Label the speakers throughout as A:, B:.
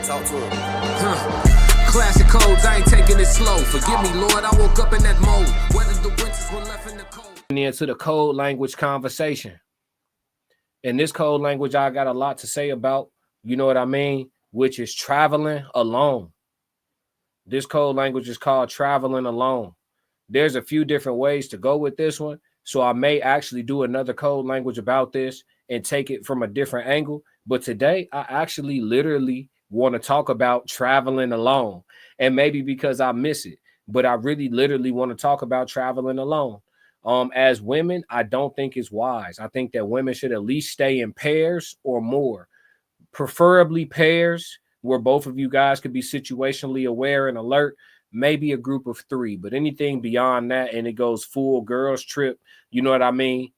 A: Talk to him.
B: Classic codes, I ain't taking it slow. Forgive me, Lord, I woke up in that mode. Whether the winters were left in the cold.
C: Into the code language conversation. In this code language, I got a lot to say about, you know what I mean, which is traveling alone. This code language is called traveling alone. There's a few different ways to go with this one. So I may actually do another code language about this and take it from a different angle. But today, I actually literally want to talk about traveling alone. And maybe because I miss it, but I really literally want to talk about traveling alone. As women, I don't think it's wise. I think that women should at least stay in pairs or more, preferably pairs where both of you guys could be situationally aware and alert, maybe a group of 3, but anything beyond that and it goes full girls trip, you know what I mean?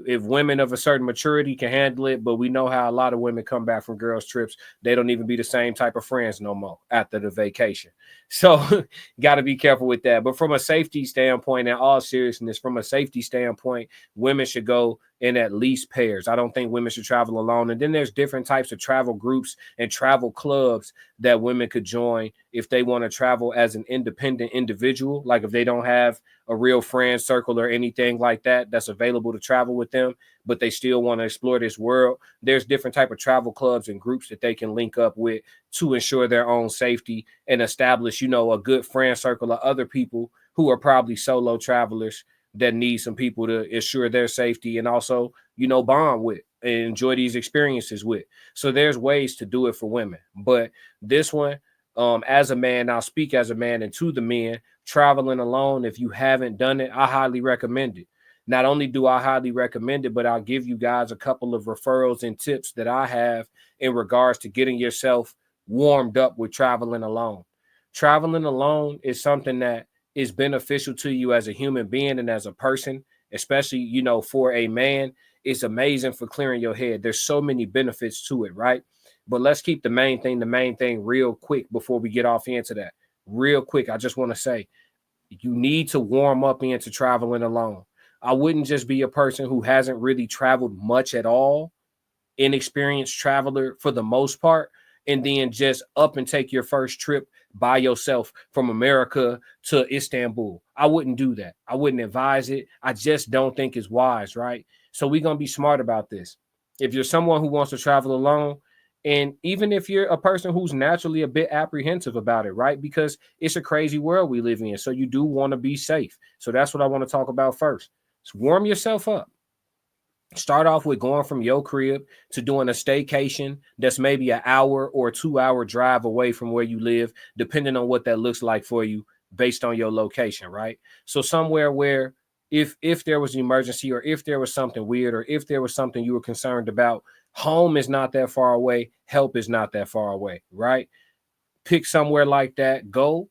C: If women of a certain maturity can handle it, but we know how a lot of women come back from girls trips, they don't even be the same type of friends no more after the vacation. So got to be careful with that. But from a safety standpoint, in all seriousness, from a safety standpoint, women should go in at least pairs. I don't think women should travel alone. And then there's different types of travel groups and travel clubs that women could join if they want to travel as an independent individual, like if they don't have a real friend circle or anything like that that's available to travel with them, but they still want to explore this world. There's different type of travel clubs and groups that they can link up with to ensure their own safety and establish, you know, a good friend circle of other people who are probably solo travelers that need some people to ensure their safety and also, you know, bond with and enjoy these experiences with. So there's ways to do it for women. But this one, as a man, I'll speak as a man and to the men, traveling alone, if you haven't done it, I highly recommend it. Not only do I highly recommend it, but I'll give you guys a couple of referrals and tips that I have in regards to getting yourself warmed up with traveling alone. Traveling alone is something that is beneficial to you as a human being and as a person, especially, you know, for a man. It's amazing for clearing your head. There's so many benefits to it, right? But let's keep the main thing real quick before we get off into that. Real quick, I just want to say, you need to warm up into traveling alone. I wouldn't just be a person who hasn't really traveled much at all, inexperienced traveler for the most part, and then just up and take your first trip by yourself from America to Istanbul. I wouldn't do that. I wouldn't advise it. I just don't think it's wise, right? So we're going to be smart about this. If you're someone who wants to travel alone, and even if you're a person who's naturally a bit apprehensive about it, right? Because it's a crazy world we live in. So you do want to be safe. So that's what I want to talk about first. So warm yourself up. Start off with going from your crib to doing a staycation that's maybe an hour or 2-hour drive away from where you live, depending on what that looks like for you based on your location, right? So somewhere where if there was an emergency or if there was something weird or if there was something you were concerned about, home is not that far away. Help is not that far away, right? Pick somewhere like that. Go.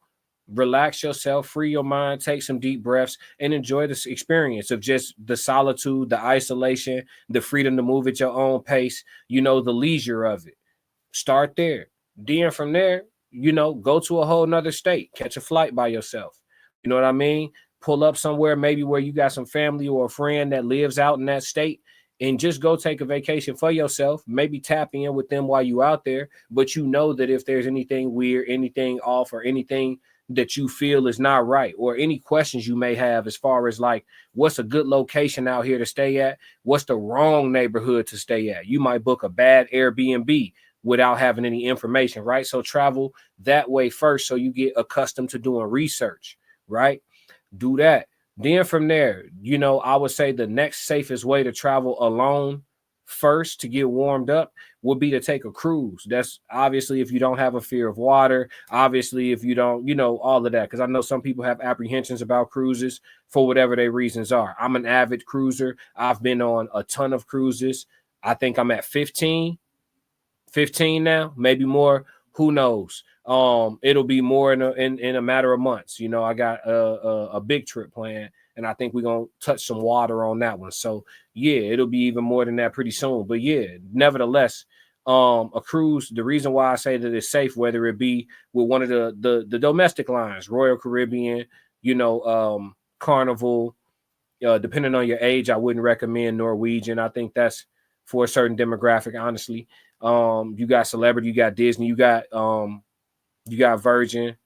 C: Relax yourself, free your mind, take some deep breaths, and enjoy this experience of just the solitude, the isolation, the freedom to move at your own pace, you know, the leisure of it. Start there. Then from there, you know, go to a whole nother state, catch a flight by yourself. You know what I mean? Pull up somewhere, maybe where you got some family or a friend that lives out in that state, and just go take a vacation for yourself. Maybe tap in with them while you out there. But you know that if there's anything weird, anything off, or anything that you feel is not right, or any questions you may have as far as like, what's a good location out here to stay at? What's the wrong neighborhood to stay at? You might book a bad Airbnb without having any information, right? So travel that way first so you get accustomed to doing research, right? Do that. Then from there, you know, I would say the next safest way to travel alone first to get warmed up would be to take a cruise. That's obviously if you don't have a fear of water, obviously if you don't, you know, all of that. Because I know some people have apprehensions about cruises for whatever their reasons are. I'm an avid cruiser. I've been on a ton of cruises. I think I'm at 15 now, maybe more. Who knows? It'll be more in a matter of months. You know, I got a big trip planned, and I think we're gonna touch some water on that one. So yeah, it'll be even more than that pretty soon. But yeah, nevertheless, a cruise, the reason why I say that it's safe, whether it be with one of the domestic lines, Royal Caribbean, you know, Carnival, depending on your age, I wouldn't recommend Norwegian. I think that's for a certain demographic, honestly. You got Celebrity, you got Disney, you got Virgin.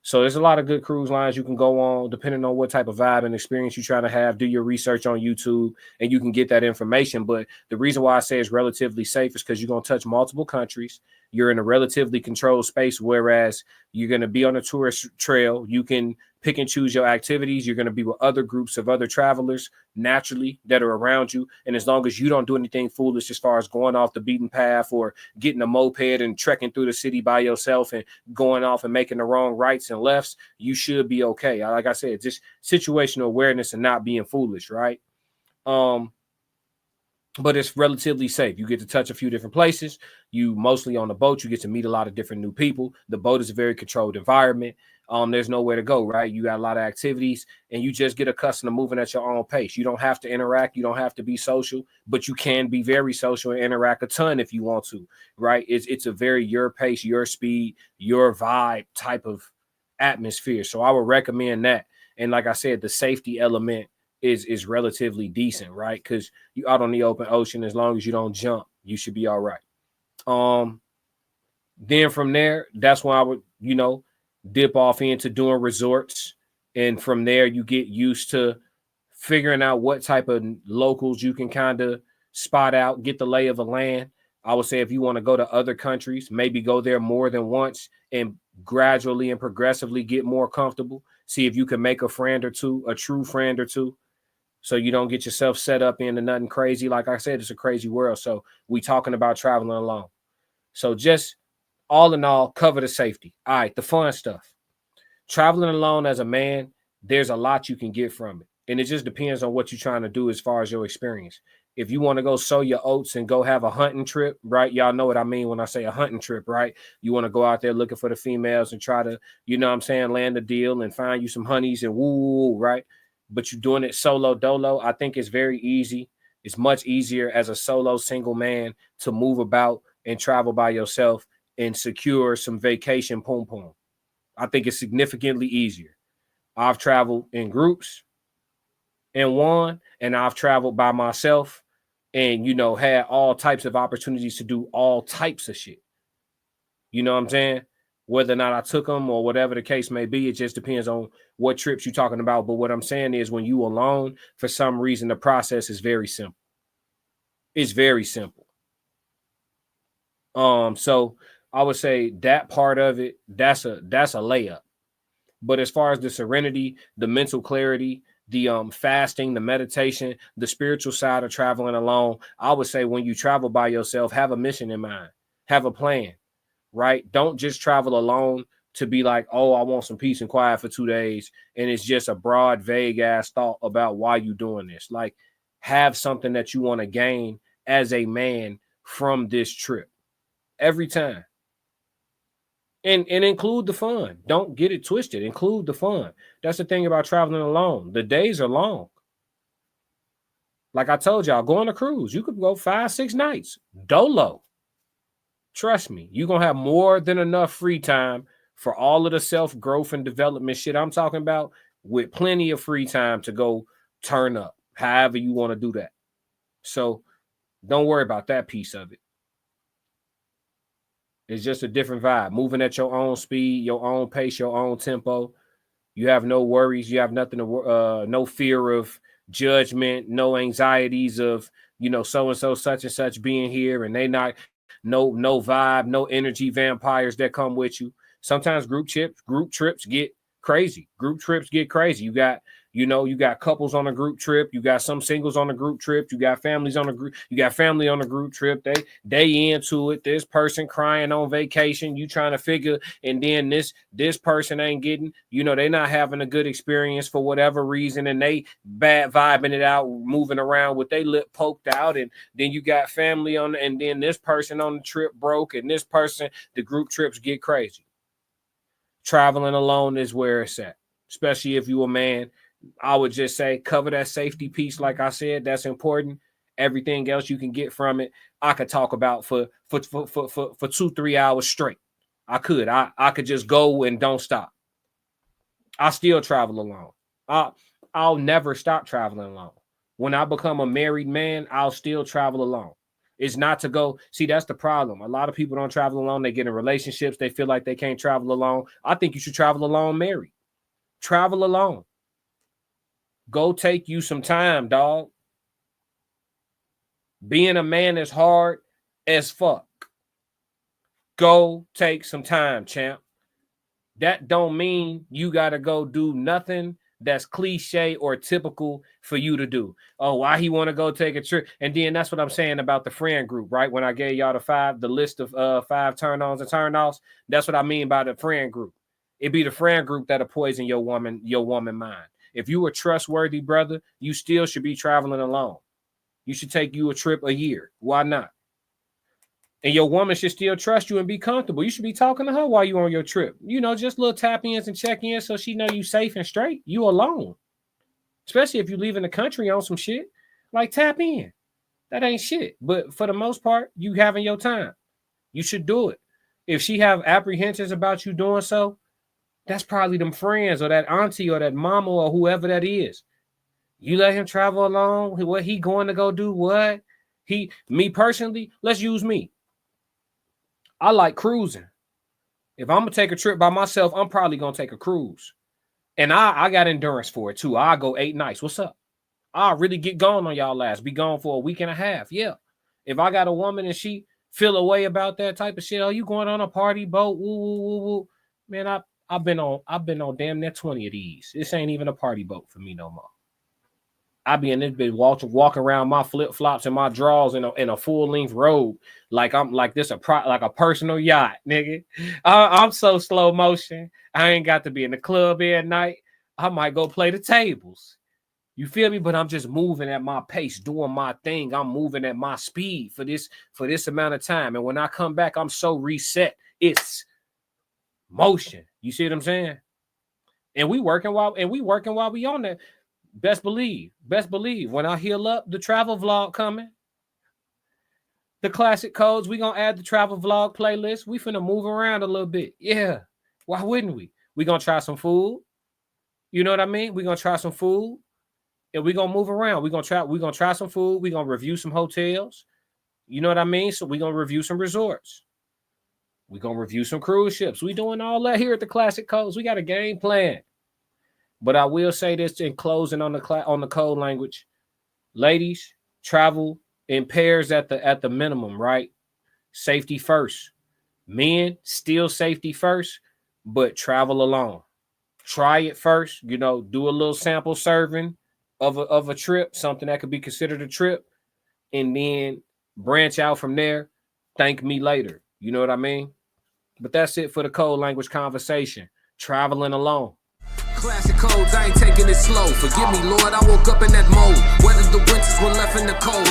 C: So there's a lot of good cruise lines you can go on, depending on what type of vibe and experience you're trying to have. Do your research on YouTube, and you can get that information. But the reason why I say it's relatively safe is because you're going to touch multiple countries. You're in a relatively controlled space, whereas you're going to be on a tourist trail. You can pick and choose your activities. You're going to be with other groups of other travelers naturally that are around you. And as long as you don't do anything foolish as far as going off the beaten path or getting a moped and trekking through the city by yourself and going off and making the wrong rights and lefts, you should be okay. Like I said, just situational awareness and not being foolish, right? But it's relatively safe. You get to touch a few different places. You mostly on the boat. You get to meet a lot of different new people. The boat is a very controlled environment. There's nowhere to go, right? You got a lot of activities, and you just get accustomed to moving at your own pace. You don't have to interact. You don't have to be social, but you can be very social and interact a ton if you want to, right? It's a very your pace, your speed, your vibe type of atmosphere. So I would recommend that. And like I said, the safety element is relatively decent, right? Because you out on the open ocean, as long as you don't jump, you should be all right. Then from there, that's when I would, dip off into doing resorts. And from there, you get used to figuring out what type of locals you can kind of spot out, get the lay of the land. I would say if you want to go to other countries, maybe go there more than once and gradually and progressively get more comfortable. See if you can make a friend or two, a true friend or two, so you don't get yourself set up into nothing crazy. Like I said, it's a crazy world. So we talking about traveling alone. So just all in all, cover the safety. All right, the fun stuff. Traveling alone as a man, there's a lot you can get from it. And it just depends on what you're trying to do as far as your experience. If you want to go sow your oats and go have a hunting trip, right? Y'all know what I mean when I say a hunting trip, right? You want to go out there looking for the females and try to, land the deal and find you some honeys and woo, right? But you're doing it solo dolo. I think it's very easy. It's much easier as a solo single man to move about and travel by yourself and secure some vacation pom pom. I think it's significantly easier. I've traveled in groups and won, and I've traveled by myself and, had all types of opportunities to do all types of shit. You know what I'm saying? Whether or not I took them or whatever the case may be, it just depends on what trips you're talking about. But what I'm saying is when you alone, for some reason, the process is very simple. It's very simple. So I would say that part of it, that's a layup. But as far as the serenity, the mental clarity, the fasting, the meditation, the spiritual side of traveling alone, I would say when you travel by yourself, have a mission in mind, have a plan, right? Don't just travel alone to be like, oh, I want some peace and quiet for 2 days. And it's just a broad, vague ass thought about why you doing this. Like, have something that you want to gain as a man from this trip every time. And include the fun. Don't get it twisted. Include the fun. That's the thing about traveling alone. The days are long. Like I told y'all, go on a cruise. You could go 5-6 nights. Dolo. Trust me, you're going to have more than enough free time for all of the self-growth and development shit I'm talking about, with plenty of free time to go turn up, however you want to do that. So don't worry about that piece of it. It's just a different vibe. Moving at your own speed, your own pace, your own tempo. You have no worries. You have nothing to, no fear of judgment, no anxieties of, so and so, such and such being here, and they not no vibe, no energy vampires that come with you. Sometimes group trips get crazy. Group trips get crazy. You got couples on a group trip. You got some singles on a group trip. You got families on a group. You got family on a group trip. They into it. This person crying on vacation. You trying to figure, and then this person ain't getting. They not having a good experience for whatever reason, and they bad vibing it out, moving around with their lip poked out, and then you got family on, and then this person on the trip broke, and this person. The group trips get crazy. Traveling alone is where it's at, especially if you a man. I would just say cover that safety piece. Like I said, that's important. Everything else you can get from it, I could talk about for 2-3 hours straight. I could just go and don't stop. I still travel alone. I'll never stop traveling alone. When I become a married man, I'll still travel alone. It's not to go. See, that's the problem. A lot of people don't travel alone. They get in relationships. They feel like they can't travel alone. I think you should travel alone, married. Travel alone. Go take you some time, dog. Being a man is hard as fuck. Go take some time, champ. That don't mean you got to go do nothing that's cliche or typical for you to do. Oh, why he want to go take a trip? And then that's what I'm saying about the friend group, right? When I gave y'all the list of 5 turn-ons and turn-offs, that's what I mean by the friend group. It be the friend group that'll poison your woman mind. If you a trustworthy brother, you still should be traveling alone. You should take you a trip a year. Why not? And your woman should still trust you and be comfortable. You should be talking to her while you on your trip. You know, just little tap-ins and check-ins so she know you safe and straight. You alone. Especially if you leave in the country on some shit. Like, tap in. That ain't shit. But for the most part, you having your time. You should do it. If she have apprehensions about you doing so, that's probably them friends or that auntie or that mama or whoever that is. You let him travel alone. What he going to go do? What? Me personally, let's use me. I like cruising. If I'm going to take a trip by myself, I'm probably going to take a cruise. And I got endurance for it too. I'll go 8 nights. What's up? I'll really get going on y'all last. Be gone for a week and a half. Yeah. If I got a woman and she feel a way about that type of shit, oh, you going on a party boat? Woo, woo, woo, woo. Man, I've been on damn near 20 of these. This ain't even a party boat for me no more. I be in this bitch walking around my flip-flops and my drawers in a full-length robe like I'm like this like a personal yacht, nigga. I'm so slow motion. I ain't got to be in the club every night. I might go play the tables. You feel me? But I'm just moving at my pace, doing my thing. I'm moving at my speed for this amount of time. And when I come back, I'm so reset. It's motion. You see what I'm saying? And we working while we on that. Best believe. When I heal up, the travel vlog coming. The classic codes, we gonna add the travel vlog playlist. We finna move around a little bit. Yeah. Why wouldn't we? We gonna try some food. You know what I mean? We gonna try some food. And we gonna move around. We gonna try some food. We gonna review some hotels. You know what I mean? So we gonna review some resorts. We gonna review some cruise ships. We doing all that here at the classic codes. We got a game plan. But I will say this in closing on the code language. Ladies, travel in pairs at the minimum, right? Safety first. Men, still safety first, but travel alone. Try it first, you know, do a little sample serving of a trip, something that could be considered a trip, and then branch out from there. Thank me later. You know what I mean? But that's it for the code language conversation. Traveling alone.
B: Classic codes, I ain't taking it slow. Forgive me, Lord, I woke up in that mode. Weathered the winters when left in the cold.